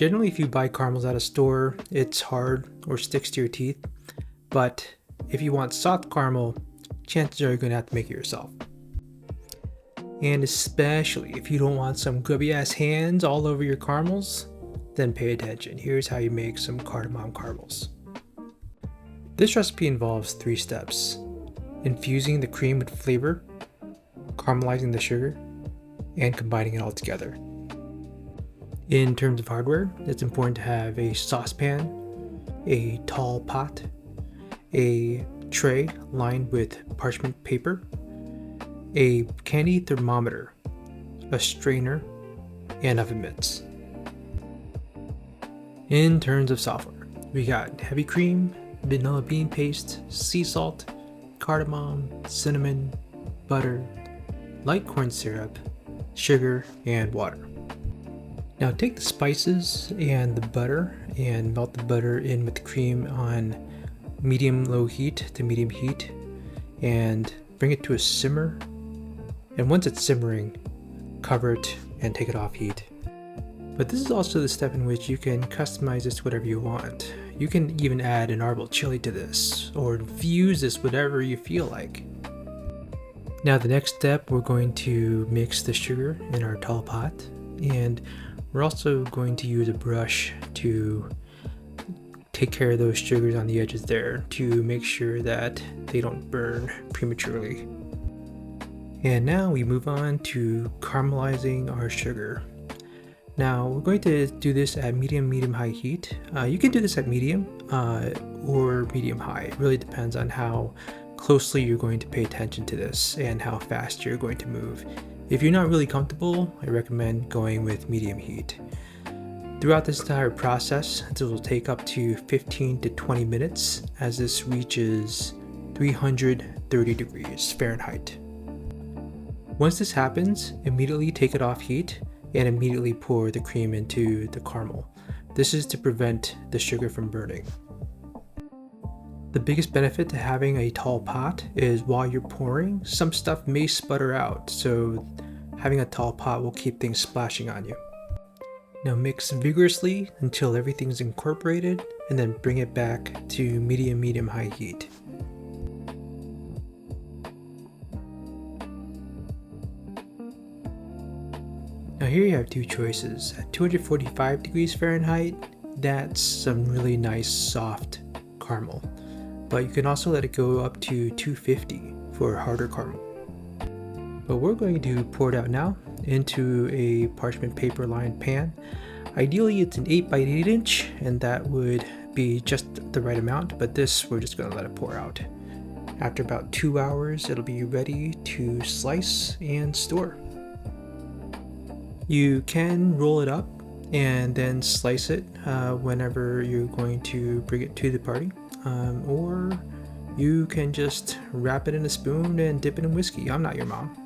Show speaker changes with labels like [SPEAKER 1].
[SPEAKER 1] Generally, if you buy caramels at a store, it's hard or sticks to your teeth. But if you want soft caramel, chances are you're going to have to make it yourself. And especially if you don't want some grubby ass hands all over your caramels, then pay attention. Here's how you make some cardamom caramels. This recipe involves 3 steps: infusing the cream with flavor, caramelizing the sugar, and combining it all together. In terms of hardware, it's important to have a saucepan, a tall pot, a tray lined with parchment paper, a candy thermometer, a strainer, and oven mitts. In terms of software, we got heavy cream, vanilla bean paste, sea salt, cardamom, cinnamon, butter, light corn syrup, sugar, and water. Now take the spices and the butter and melt the butter in with the cream on medium-low heat to medium heat and bring it to a simmer. And once it's simmering, cover it and take it off heat. But this is also the step in which you can customize this whatever you want. You can even add an arbol chili to this or infuse this whatever you feel like. Now the next step, we're going to mix the sugar in our tall pot, and we're also going to use a brush to take care of those sugars on the edges there to make sure that they don't burn prematurely. And now we move on to caramelizing our sugar. Now we're going to do this at medium-high heat. You can do this at medium or medium-high. It really depends on how closely you're going to pay attention to this and how fast you're going to move. If you're not really comfortable, I recommend going with medium heat. Throughout this entire process, this will take up to 15 to 20 minutes as this reaches 330 degrees Fahrenheit. Once this happens, immediately take it off heat and immediately pour the cream into the caramel. This is to prevent the sugar from burning. The biggest benefit to having a tall pot is while you're pouring, some stuff may sputter out, so having a tall pot will keep things splashing on you. Now mix vigorously until everything's incorporated and then bring it back to medium-high heat. Now here you have 2 choices. At 245 degrees Fahrenheit, that's some really nice soft caramel. But you can also let it go up to 250 for harder caramel. But we're going to pour it out now into a parchment paper lined pan. Ideally it's an 8x8 inch, and that would be just the right amount, but this we're just going to let it pour out. After about 2 hours, it'll be ready to slice and store. You can roll it up and then slice it whenever you're going to bring it to the party, or you can just wrap it in a spoon and dip it in whiskey. I'm not your mom.